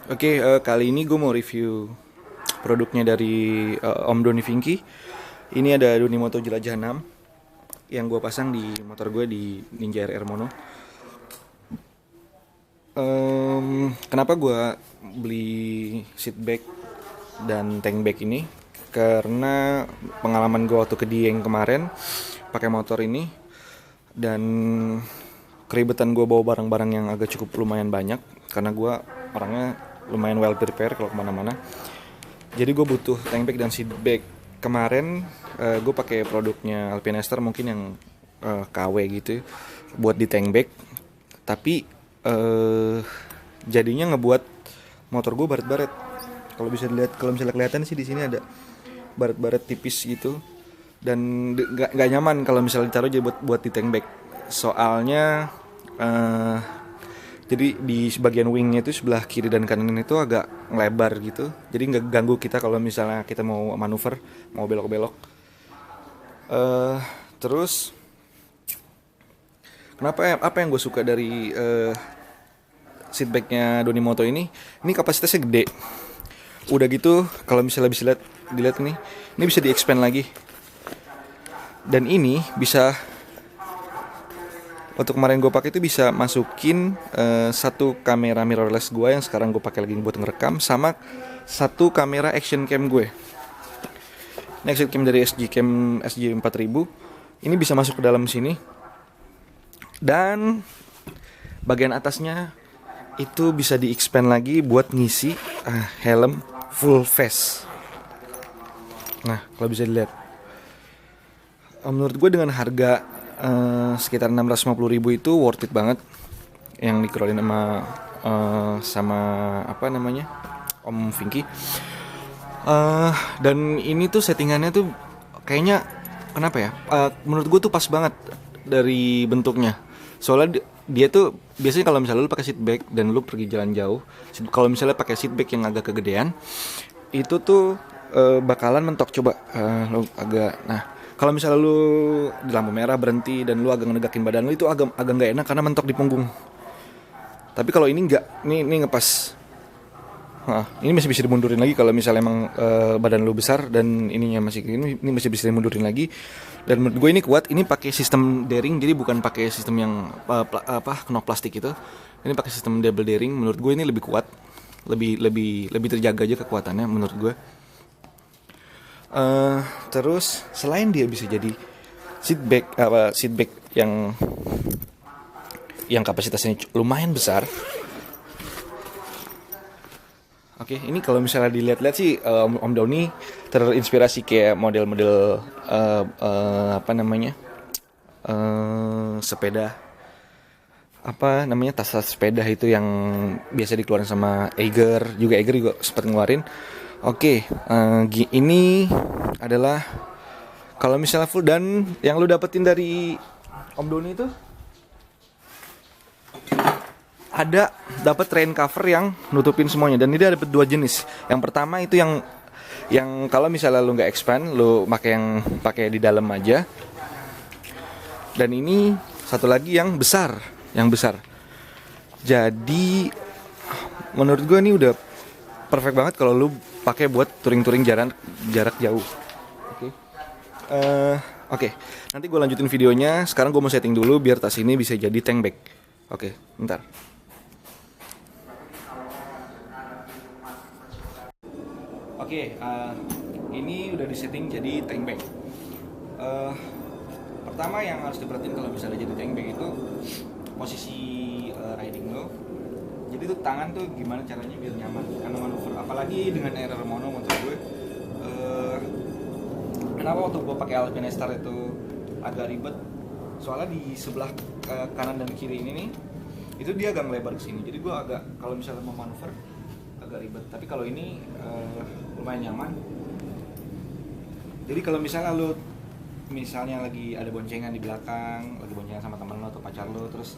Oke, kali ini gue mau review produknya dari Om Doni Vinky. Ini ada Doni Moto Jelajah 6 yang gue pasang di motor gue di Ninja RR Mono. Kenapa gue beli seat bag dan tank bag ini? Karena pengalaman gue waktu ke Dieng kemarin pakai motor ini dan keribetan gue bawa barang-barang yang agak cukup lumayan banyak karena gue orangnya lumayan well prepare kalau kemana-mana. Jadi gue butuh tank bag dan seat bag. Kemarin gue pakai produknya Alpinester mungkin yang KW gitu buat di tank bag. Tapi jadinya ngebuat motor gue baret-baret. Kalau bisa dilihat, kalau misalnya kelihatan sih di sini ada baret-baret tipis gitu. Dan nggak nyaman kalau misalnya ditaruh jadi buat di tank bag. Soalnya jadi di sebagian wingnya itu sebelah kiri dan kanan itu agak lebar gitu. Jadi nggak ganggu kita kalau misalnya kita mau manuver, mau belok-belok. eh Terus apa yang gue suka dari seatbacknya Donimoto ini? Ini kapasitasnya gede. Udah gitu kalau misalnya bisa dilihat ini bisa di-expand lagi. Dan ini bisa waktu kemarin gue pakai itu bisa masukin satu kamera mirrorless gue yang sekarang gue pakai lagi buat ngerekam sama satu kamera action cam gue. Ini action cam dari SG Cam SG 4000. Ini bisa masuk ke dalam sini. Dan bagian atasnya itu bisa di-expand lagi buat ngisi helm full face. Nah, kalau bisa dilihat. Menurut gue dengan harga sekitar 650.000 itu worth it banget yang dikeluarin sama apa namanya Om Vinky. Dan ini tuh settingannya tuh kayaknya kenapa ya? Menurut gue tuh pas banget dari bentuknya. Soalnya dia tuh biasanya kalau misalnya lu pakai seat bag dan lu pergi jalan jauh, kalau misalnya pakai seat bag yang agak kegedean, itu tuh bakalan mentok. Coba lu agak, nah kalau misalnya lu di lampu merah berhenti dan lu agak ngedegakin badan lu itu agak nggak enak karena mentok di punggung. Tapi kalau ini nggak, ini ngepas. Ini masih bisa dimundurin lagi kalau misalnya emang badan lu besar dan ininya masih ini masih bisa dimundurin lagi. Dan menurut gue ini kuat. Ini pakai sistem daring, jadi bukan pakai sistem yang knop plastik itu. Ini pakai sistem double daring. Menurut gue ini lebih kuat, lebih terjaga aja kekuatannya menurut gue. Terus selain dia bisa jadi seat bag yang kapasitasnya lumayan besar. Oke, ini kalau misalnya dilihat-lihat sih Om Doni terinspirasi kayak model-model apa namanya sepeda, apa namanya tas sepeda itu yang biasa dikeluarin sama Eiger juga sempat ngeluarin. Oke, ini adalah kalau misalnya full dan yang lu dapetin dari Om Doni itu ada dapat rain cover yang nutupin semuanya dan ini dapat dua jenis. Yang pertama itu yang kalau misalnya lu nggak expand, lu pakai di dalam aja. Dan ini satu lagi yang besar. Jadi menurut gue ini udah perfect banget kalau lu pakai buat touring-touring jarak jauh. Oke. Oke. Nanti gue lanjutin videonya. Sekarang gue mau setting dulu biar tas ini bisa jadi tank bag. Oke, bentar. Oke, ini udah disetting jadi tank bag. Pertama yang harus diperhatiin kalau misalnya jadi tank bag itu posisi riding lo. Jadi tuh tangan tuh gimana caranya biar nyaman karena manuver. Apalagi dengan RR Mono menurut gue. Kenapa waktu gue pakai Alpinester itu agak ribet? Soalnya di sebelah kanan dan kiri ini nih, itu dia agak melebar ke sini. Jadi gue agak kalau misalnya mau manuver agak ribet. Tapi kalau ini lumayan nyaman. Jadi kalau misalnya lagi ada boncengan di belakang, lagi boncengan sama teman lo atau pacar lo, terus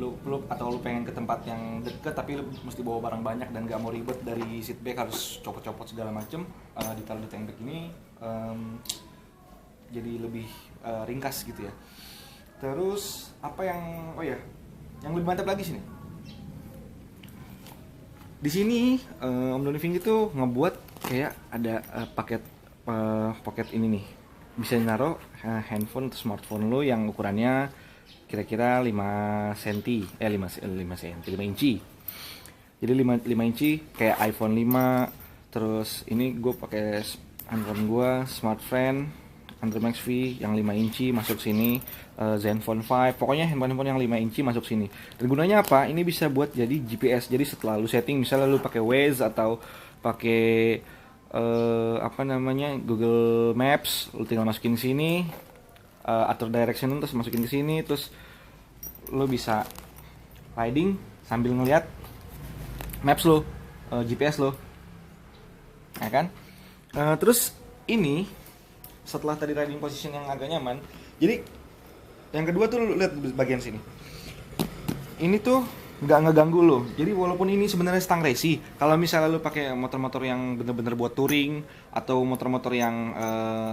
lu pengen ke tempat yang deket tapi lu mesti bawa barang banyak dan gak mau ribet dari seat bag harus copot-copot segala macem, ditaruh di tank bag ini jadi lebih ringkas gitu ya. Terus apa yang yang lebih mantap lagi sini, Di sini Om Doni Finggi tuh ngebuat kayak ada pocket ini nih. Bisa naruh handphone atau smartphone lo yang ukurannya kira-kira 5 cm, 5 inci. Jadi 5 inci kayak iPhone 5. Terus ini gue pakai handphone gue Smartfren Android Max V yang 5 inci masuk sini, Zenfone 5, pokoknya handphone yang 5 inci masuk sini. Dan gunanya apa? Ini bisa buat jadi GPS. Jadi setelah lu setting, misalnya lu pakai Waze atau pakai Google Maps, lu tinggal masukin sini, atur direction terus masukin ke sini, terus lu bisa riding sambil ngeliat maps lo, GPS lo, ya kan? Terus ini setelah tadi riding position yang agak nyaman, jadi yang kedua tuh lu lihat bagian sini. Ini tuh nggak ngeganggu lo. Jadi walaupun ini sebenarnya stang racing, kalau misalnya lu pakai motor-motor yang bener-bener buat touring atau motor-motor yang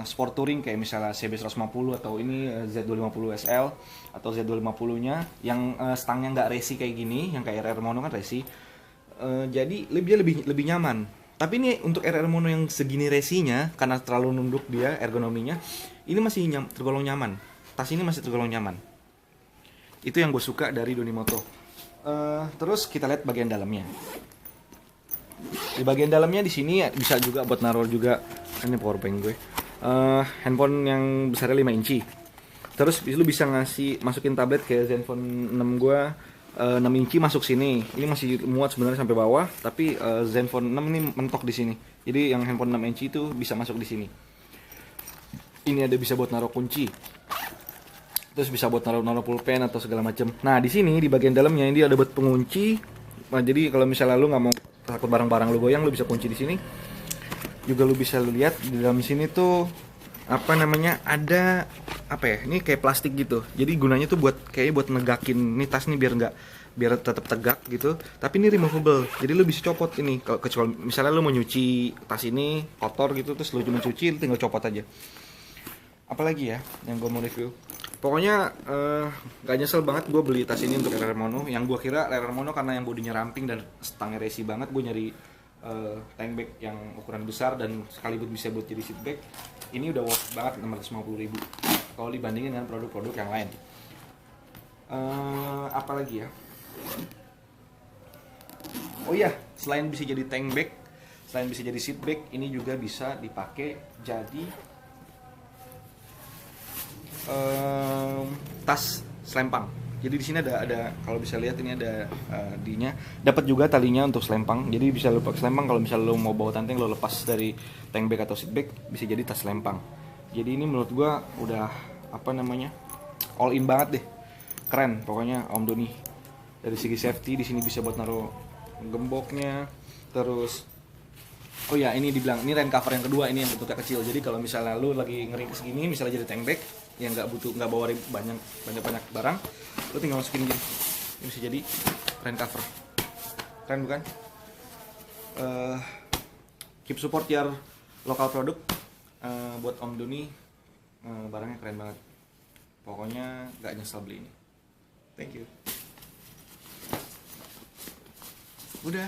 sport touring kayak misalnya CB150 atau ini Z250 SL atau Z250-nya yang stangnya nggak racing kayak gini, yang kayak RR Mono kan racing. Jadi lebih nyaman. Tapi ini untuk RR Mono yang segini resinya, karena terlalu nunduk dia ergonominya, ini masih tergolong nyaman. Tas ini masih tergolong nyaman. Itu yang gue suka dari Donimoto. Terus kita lihat bagian dalamnya. Di bagian dalamnya di sini bisa juga buat naruh juga, ini powerbank gue. Handphone yang besarnya 5 inci. Terus lu bisa masukin tablet kayak Zenfone 6 gue. 6 inci masuk sini. Ini masih muat sebenarnya sampai bawah, tapi Zenfone 6 ini mentok di sini. Jadi yang handphone 6 inci itu bisa masuk di sini. Ini ada bisa buat naruh kunci. Terus bisa buat naruh pulpen atau segala macam. Nah, di sini di bagian dalamnya ini ada buat pengunci. Nah, jadi kalau misalnya lu nggak mau takut barang-barang lu goyang, lu bisa kunci di sini. Juga lu bisa lihat di dalam sini tuh ada ini kayak plastik gitu. Jadi gunanya tuh kayaknya buat negakin nih tas nih biar tetap tegak gitu. Tapi ini removable. Jadi lu bisa copot ini. Kecuali misalnya lu mau nyuci tas ini kotor gitu, terus lu cuma cuci, lu tinggal copot aja. Apalagi ya yang gue mau review. Pokoknya gak nyesel banget gue beli tas ini untuk RR Mono. Yang gue kira RR Mono karena yang bodinya ramping dan stangnya racing banget, gue nyari tank bag yang ukuran besar dan sekaligus bisa buat jadi seat bag. Ini udah worth banget 650.000 kalau dibandingin dengan produk-produk yang lain. Apalagi ya? Oh iya, selain bisa jadi tank bag, selain bisa jadi seat bag, ini juga bisa dipakai jadi tas selempang. Jadi di sini ada kalau bisa lihat ini ada dinya. Dapat juga talinya untuk selempang. Jadi bisa lu pakai selempang kalau misalnya lu mau bawa tanteng, lu lepas dari tank bag atau seat bag, bisa jadi tas selempang. Jadi ini menurut gua udah all in banget deh. Keren pokoknya Om Doni. Dari segi safety di sini bisa buat naruh gemboknya. Terus oh ya, ini dibilang ini rain cover yang kedua, ini yang bentuknya kecil. Jadi kalau misalnya lu lagi ngeringkes gini, misalnya jadi tank bag yang nggak bawa banyak barang, lu tinggal masukin gini. Ini bisa jadi rain cover. Keren bukan? Keep support your lokal produk. Buat Om Doni, barangnya keren banget. Pokoknya nggak nyesel beli ini. Thank you. Udah.